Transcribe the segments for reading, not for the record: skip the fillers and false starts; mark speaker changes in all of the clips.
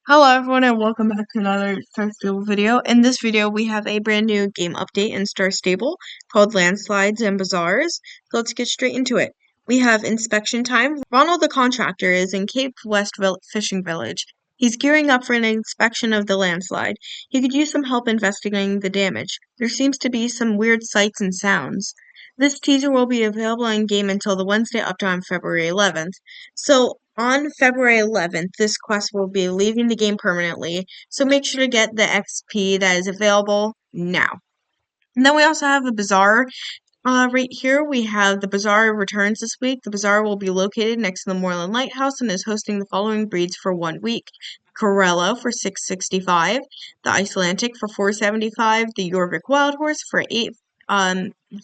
Speaker 1: Hello everyone and welcome back to another Star Stable video. In this video we have a brand new game update in Star Stable called Landslides and Bazaars. So let's get straight into it. We have inspection time. Ronald the contractor is in Cape West Fishing Village. He's gearing up for an inspection of the landslide. He could use some help investigating the damage. There seems to be some weird sights and sounds. This teaser will be available in game until the Wednesday up to on February 11th. So on February 11th, this quest will be leaving the game permanently, so make sure to get the XP that is available now. And then we also have a Bazzar. Right here, we have the Bazzar returns this week. The Bazzar will be located next to the Moreland Lighthouse and is hosting the following breeds for 1 week. Corella for $665, the Icelandic for $475, the Jorvik Wild Horse for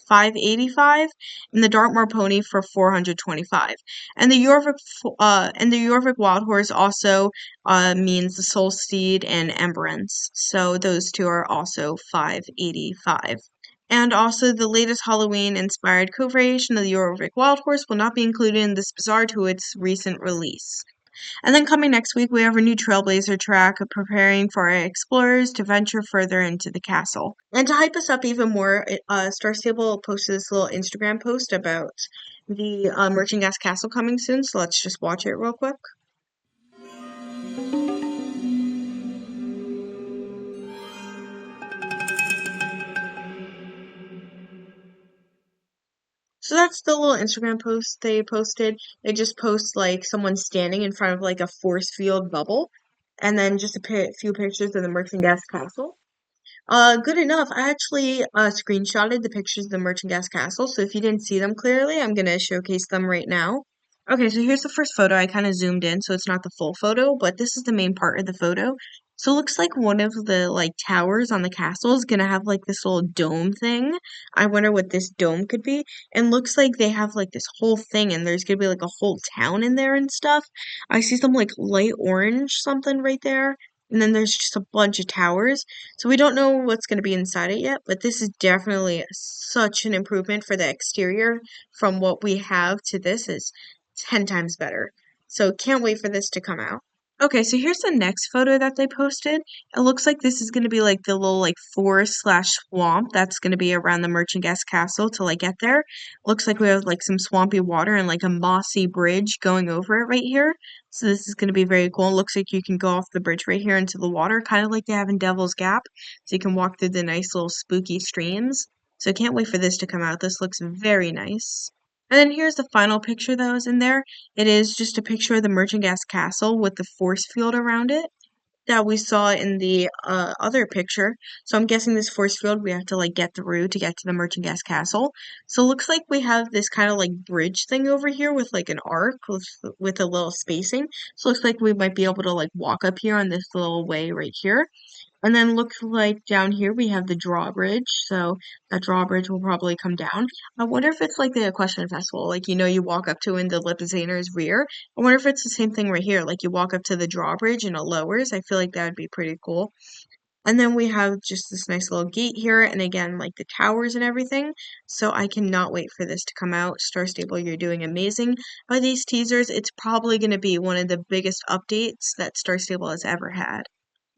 Speaker 1: $585, and the Dartmoor Pony for $425. And the Jorvik Wild Horse also means the Soul Steed and Emberence. So those two are also $585. And also, the latest Halloween-inspired co-variation of the Jorvik Wild Horse will not be included in this Bazzar to its recent release. And then coming next week, we have a new Trailblazer track preparing for our explorers to venture further into the castle. And to hype us up even more, Star Stable posted this little Instagram post about the Merchant Gas Castle coming soon, so let's just watch it real quick. So that's the little Instagram post they posted. They just post like someone standing in front of like a force field bubble, and then just a few pictures of the Merchant Gas Castle. Good enough. I actually screenshotted the pictures of the Merchant Gas Castle, so if you didn't see them clearly, I'm gonna showcase them right now. Okay, so here's the first photo. I kind of zoomed in, so it's not the full photo, but this is the main part of the photo. So it looks like one of the like towers on the castle is gonna have like this little dome thing. I wonder what this dome could be. And looks like they have like this whole thing, and there's gonna be like a whole town in there and stuff. I see some like light orange something right there, and then there's just a bunch of towers. So we don't know what's going to be inside it yet, but this is definitely such an improvement for the exterior from what we have to this is 10 times better. So can't wait for this to come out. Okay, so here's the next photo that they posted. It looks like this is going to be like the little like forest slash swamp that's going to be around the Merchant Guest Castle till I get there. Looks like we have like some swampy water and like a mossy bridge going over it right here. So this is going to be very cool. It looks like you can go off the bridge right here into the water, kind of like they have in Devil's Gap. So you can walk through the nice little spooky streams. So I can't wait for this to come out. This looks very nice. And then here's the final picture that was in there. It is just a picture of the Merchant Gas Castle with the force field around it that we saw in the other picture. So I'm guessing this force field we have to like get through to get to the Merchant Gas Castle. So it looks like we have this kind of like bridge thing over here with like an arc with a little spacing. So it looks like we might be able to like walk up here on this little way right here. And then looks like down here we have the drawbridge, so that drawbridge will probably come down. I wonder if it's like the Equestrian Festival, like you walk up to in the Lipizzaner's rear. I wonder if it's the same thing right here, like you walk up to the drawbridge and it lowers. I feel like that would be pretty cool. And then we have just this nice little gate here, and again, like the towers and everything. So I cannot wait for this to come out. Star Stable, you're doing amazing. By these teasers, it's probably going to be one of the biggest updates that Star Stable has ever had.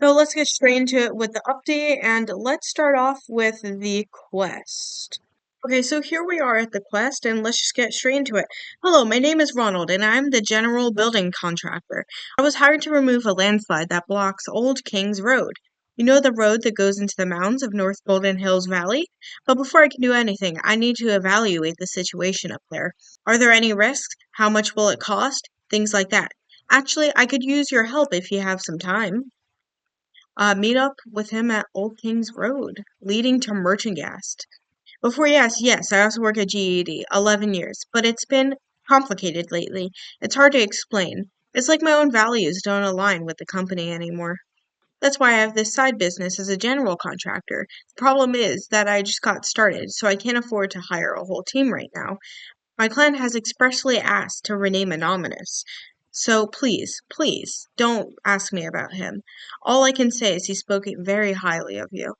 Speaker 1: So let's get straight into it with the update, and let's start off with the quest. Okay, so here we are at the quest, and let's just get straight into it. Hello, my name is Ronald, and I'm the general building contractor. I was hired to remove a landslide that blocks Old King's Road. You know the road that goes into the mountains of North Golden Hills Valley? But before I can do anything, I need to evaluate the situation up there. Are there any risks? How much will it cost? Things like that. Actually, I could use your help if you have some time. Meet up with him at Old Kings Road, leading to Merchantgast. Before yes, I also work at GED, 11 years, but it's been complicated lately. It's hard to explain. It's like my own values don't align with the company anymore. That's why I have this side business as a general contractor. The problem is that I just got started, so I can't afford to hire a whole team right now. My client has expressly asked to remain anonymous. So please, don't ask me about him. All I can say is he spoke very highly of you.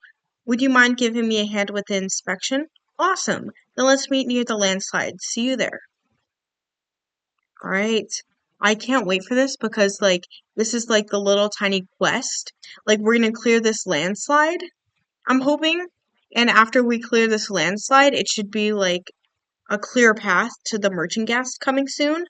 Speaker 1: Would you mind giving me a hand with the inspection? Awesome. Then let's meet near the landslide. See you there. All right. I can't wait for this because like this is like the little tiny quest. Like we're gonna clear this landslide, I'm hoping. And after we clear this landslide, it should be like a clear path to the merchant gas coming soon.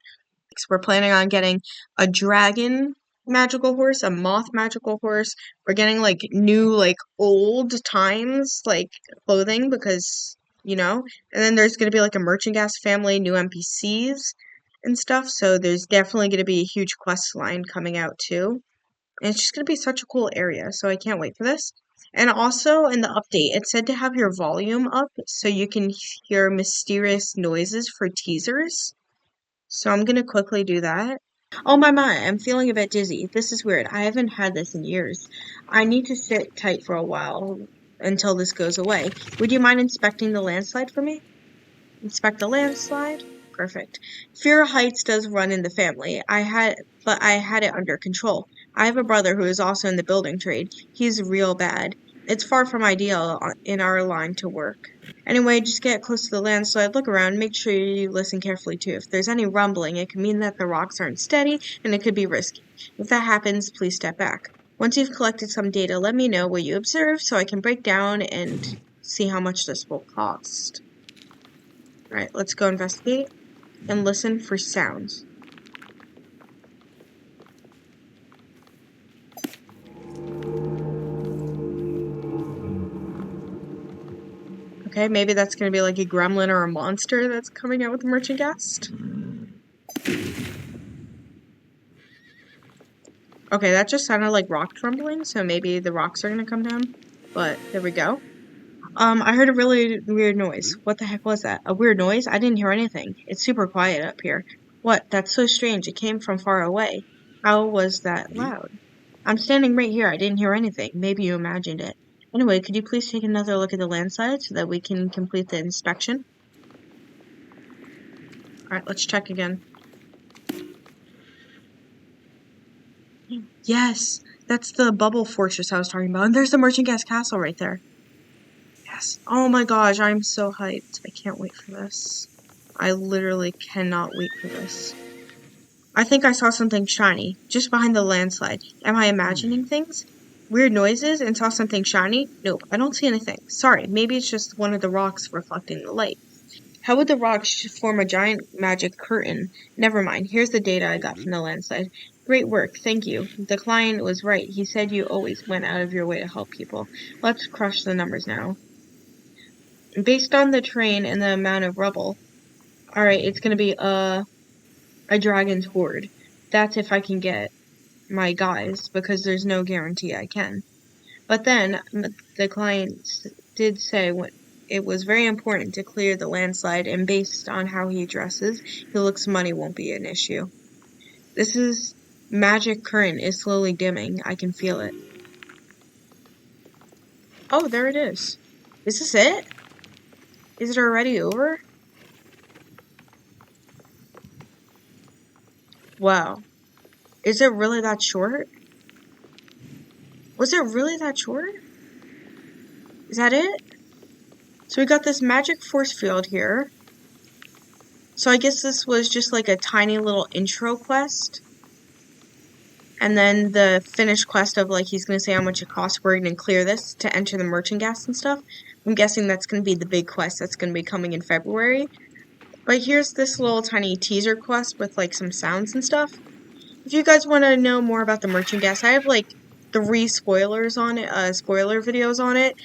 Speaker 1: So we're planning on getting a dragon magical horse, a moth magical horse. We're getting like new, like old times, like clothing because, you know, and then there's going to be like a merchant gas family, new NPCs and stuff. So there's definitely going to be a huge quest line coming out too. And it's just going to be such a cool area. So I can't wait for this. And also in the update, it said to have your volume up so you can hear mysterious noises for teasers. So I'm gonna quickly do that. Oh my, I'm feeling a bit dizzy. This is weird. I haven't had this in years. I need to sit tight for a while until this goes away. Would you mind inspecting the landslide for me? Inspect the landslide. Perfect. Fear of heights does run in the family. But I had it under control. I have a brother who is also in the building trade. He's real bad. It's far from ideal in our line to work. Anyway, just get close to the landslide, look around, make sure you listen carefully too. If there's any rumbling, it can mean that the rocks aren't steady and it could be risky. If that happens, please step back. Once you've collected some data, let me know what you observe so I can break down and see how much this will cost. Alright, let's go investigate and listen for sounds. Okay, maybe that's gonna be like a gremlin or a monster that's coming out with the merchant guest. Okay, that just sounded like rock trembling, so maybe the rocks are gonna come down. But there we go. I heard a really weird noise. What the heck was that? A weird noise? I didn't hear anything. It's super quiet up here. What? That's so strange. It came from far away. How was that loud? I'm standing right here. I didn't hear anything. Maybe you imagined it. Anyway, could you please take another look at the landslide so that we can complete the inspection? Alright, let's check again. Yes, that's the bubble fortress I was talking about. And there's the merchant gas castle right there. Yes. Oh my gosh, I'm so hyped. I can't wait for this. I literally cannot wait for this. I think I saw something shiny just behind the landslide. Am I imagining things? Weird noises and saw something shiny? Nope, I don't see anything. Sorry, maybe it's just one of the rocks reflecting the light. How would the rocks form a giant magic curtain? Never mind, here's the data I got from the landslide. Great work, thank you. The client was right. He said you always went out of your way to help people. Let's crush the numbers now. Based on the terrain and the amount of rubble, alright, it's gonna be a dragon's horde. That's if I can get my guys, because there's no guarantee I can. But then the client did say it was very important to clear the landslide, and based on how he dresses, he looks money won't be an issue. This is magic current is slowly dimming. I can feel it. Oh, there it is. Is this it? Is it already over? Wow. Is it really that short? Was it really that short? Is that it? So we got this magic force field here. So I guess this was just like a tiny little intro quest. And then the finished quest of like he's gonna say how much it costs. We're gonna clear this to enter the merchant gas and stuff. I'm guessing that's gonna be the big quest that's gonna be coming in February. But here's this little tiny teaser quest with like some sounds and stuff. If you guys want to know more about the merchant gas, I have like 3 spoilers on it, spoiler videos on it.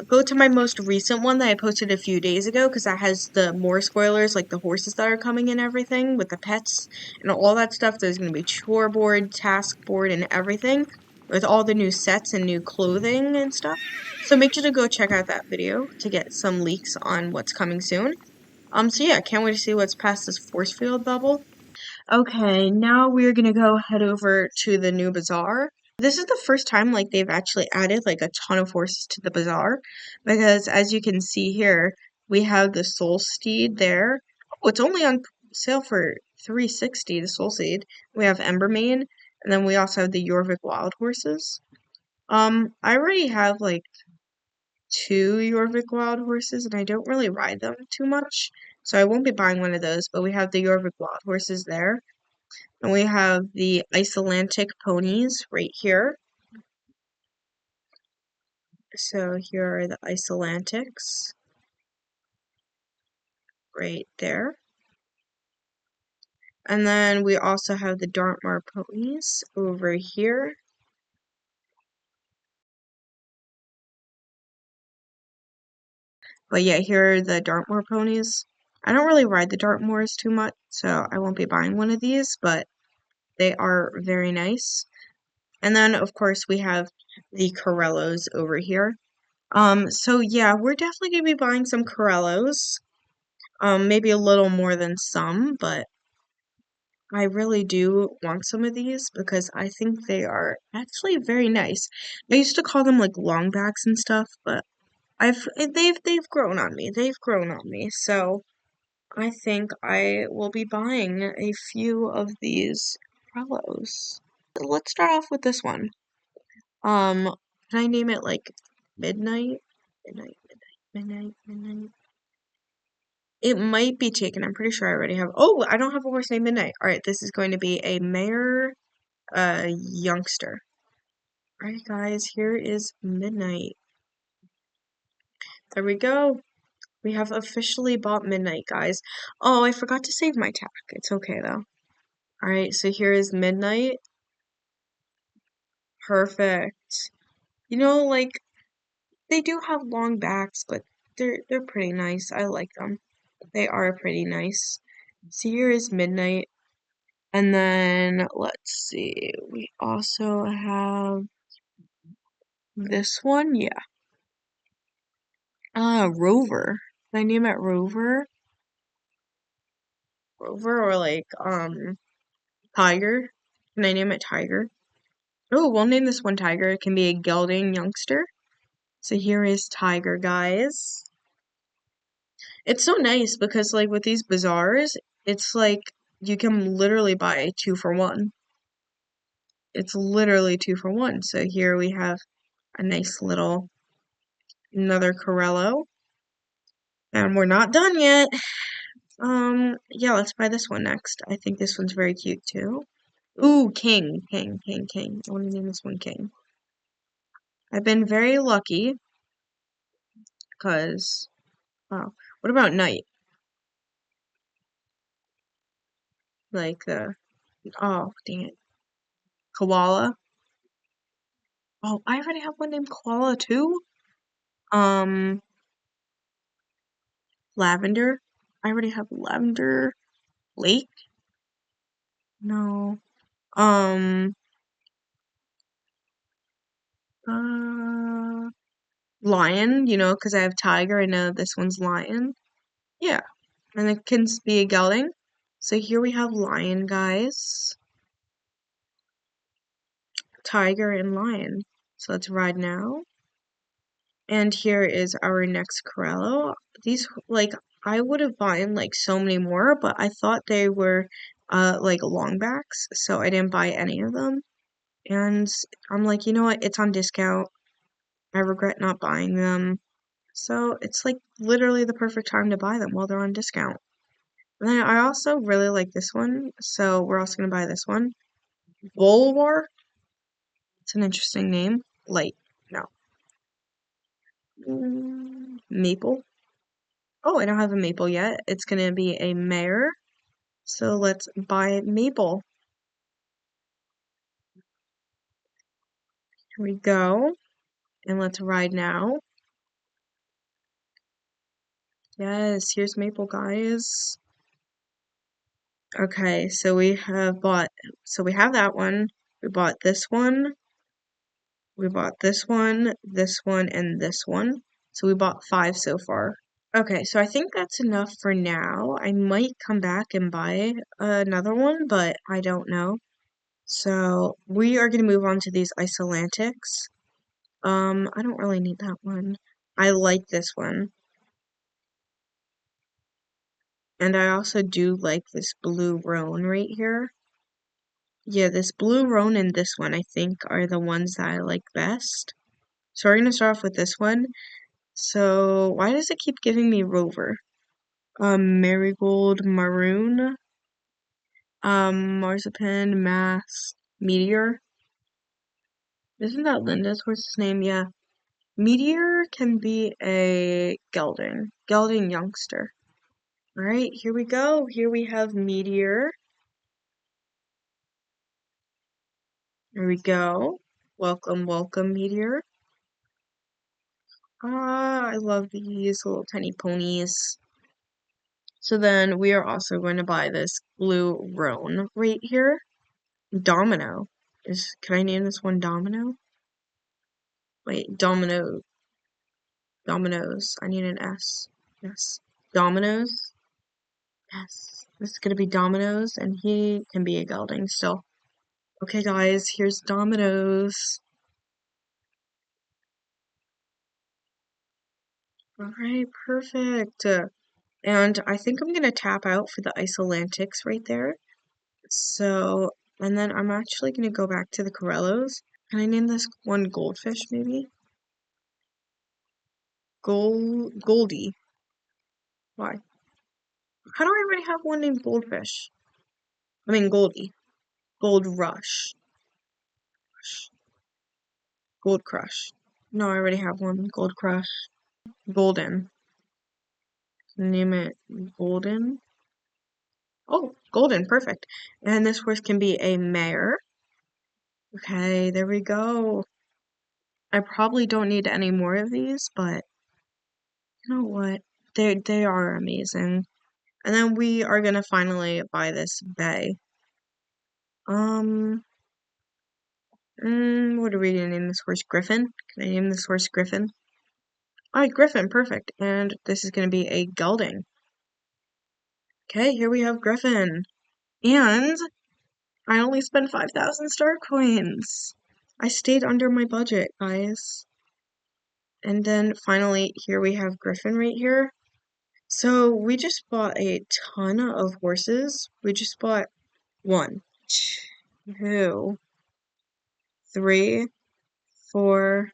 Speaker 1: Go to my most recent one that I posted a few days ago because that has the more spoilers, like the horses that are coming and everything with the pets and all that stuff. There's gonna be chore board, task board, and everything with all the new sets and new clothing and stuff. So make sure to go check out that video to get some leaks on what's coming soon. So yeah, can't wait to see what's past this force field bubble. Okay, now we're gonna go head over to the new bazaar. This is the first time like they've actually added like a ton of horses to the bazaar because as you can see here, we have the soul steed there. Oh, it's only on sale for 360, the soul steed. We have Embermane, and then we also have the Jorvik wild horses. I already have like 2 Jorvik wild horses and I don't really ride them too much. So I won't be buying one of those, but we have the Jorvik wild horses there. And we have the Icelandic ponies right here. So here are the Icelandics right there. And then we also have the Dartmoor ponies over here. But yeah, here are the Dartmoor ponies. I don't really ride the Dartmoors too much, so I won't be buying one of these, but they are very nice. And then, of course, we have the Corellos over here. So yeah, we're definitely gonna be buying some Corellos. Maybe a little more than some, but I really do want some of these because I think they are actually very nice. I used to call them like longbacks and stuff, but they've grown on me. They've grown on me. So I think I will be buying a few of these Corellos. Let's start off with this one. Can I name it like midnight? Midnight, midnight, midnight, midnight. It might be taken. I'm pretty sure I already have. Oh, I don't have a horse named Midnight. All right, this is going to be a mare, youngster. All right, guys, here is Midnight. There we go. We have officially bought Midnight, guys. Oh, I forgot to save my tack. It's okay though. All right, so here is Midnight. Perfect. You know, like they do have long backs, but they're pretty nice. I like them. They are pretty nice. So here is Midnight. And then let's see. We also have this one. Yeah. Rover. Can I name it Rover? Rover or like Tiger? Can I name it Tiger? Oh, we'll name this one Tiger. It can be a gelding youngster. So here is Tiger, guys. It's so nice because like with these bazaars, it's like you can literally buy 2 for 1. It's literally 2 for 1. So here we have a nice little another Corello. And we're not done yet. Yeah, let's buy this one next. I think this one's very cute too. Ooh, King, King, King, King. I want to name this one King. I've been very lucky because, wow. What about Knight? Like oh, dang it. Koala. Oh, I already have one named Koala too. Um, Lavender. I already have Lavender Lake. No. Um, uh, Lion, because I have Tiger. I know this one's Lion. Yeah. And it can be a gelding. So here we have Lion, guys. Tiger and Lion. So let's ride now. And here is our next Corello. These, like, I would have bought like so many more, but I thought they were, like longbacks, so I didn't buy any of them. And I'm like, you know what? It's on discount. I regret not buying them. So it's like literally the perfect time to buy them while they're on discount. And then I also really like this one, so we're also gonna buy this one. Bulwark. It's an interesting name. Light. No. Maple. Oh, I don't have a maple yet. It's gonna be a mare. So let's buy maple. Here we go. And let's ride now. Yes, here's maple, guys. Okay, so we have bought, so we have that one. We bought this one. We bought this one, and this one. So we bought 5 so far. Okay, so I think that's enough for now. I might come back and buy another one, but I don't know. So we are going to move on to these Icelandics. I don't really need that one. I like this one. And I also do like this blue roan right here. Yeah, this blue roan and this one I think are the ones that I like best. So we're going to start off with this one. So why does it keep giving me Rover? Marigold Maroon. Marzipan, Mass, Meteor. Isn't that Linda's horse's name? Yeah. Meteor can be a gelding. Gelding youngster. Alright, here we go. Here we have Meteor. Here we go. Welcome, welcome, Meteor. Ah, I love these little tiny ponies. So then we are also going to buy this blue roan right here. Domino. Can I name this one Domino? Wait, Domino. Dominoes. I need an S. Yes. Dominoes. Yes. This is gonna be Dominoes, and he can be a gelding still. Okay, guys, here's Dominoes. Alright, perfect. And I think I'm gonna tap out for the Isolantics right there. So, and then I'm actually gonna go back to the Corellos. Can I name this one Goldfish, maybe? Goldie. Why? How do I already have one named Goldfish? I mean Goldie. Gold Rush. Gold Crush. No, I already have one. Gold Crush. Golden. Name it Golden. Oh, Golden. Perfect. And this horse can be a mare. Okay, there we go. I probably don't need any more of these, but you know what? They are amazing. And then we are gonna finally buy this bay. Um, what are we gonna name this horse? Griffin? Can I name this horse Griffin? Alright, Griffin, perfect. And this is gonna be a gelding. Okay, here we have Griffin. And I only spent 5,000 star coins. I stayed under my budget, guys. And then finally, here we have Griffin right here. So we just bought a ton of horses. We just bought 1, 2, 3, 4,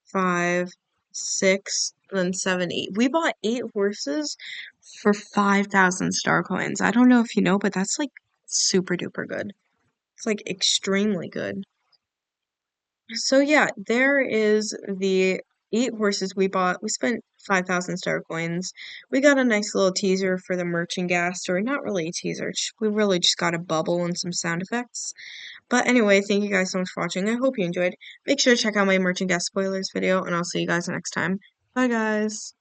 Speaker 1: 5, 6, and then 7, 8. We bought 8 horses for 5,000 star coins. I don't know if you know, but that's like super duper good. It's like extremely good. So yeah, there is the 8 horses we bought. We spent 5,000 star coins. We got a nice little teaser for the merchant gas, or not really a teaser. We really just got a bubble and some sound effects. But anyway, thank you guys so much for watching. I hope you enjoyed. Make sure to check out my merchant gas spoilers video, and I'll see you guys next time. Bye, guys.